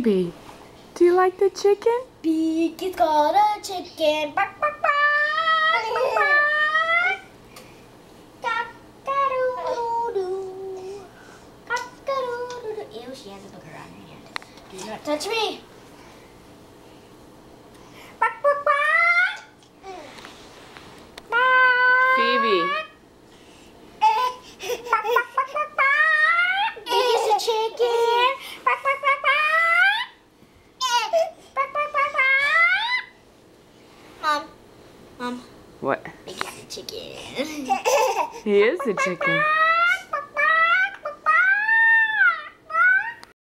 Phoebe, do you like the chicken? Binky's got a chicken. Bark, bark, bark. Bark, bark. Cock-a-doodle-doo. Cock-a-doodle-doo. Ew, she has a booger on her hand. Do not touch me. Bark, bark, bark. Phoebe. Bark, bark, bark, bark, bark. Binky's a chicken. Bark, bark, bark, bark. Bark, bark, bark, bark. Mom. What? Binky's a chicken. He is a chicken.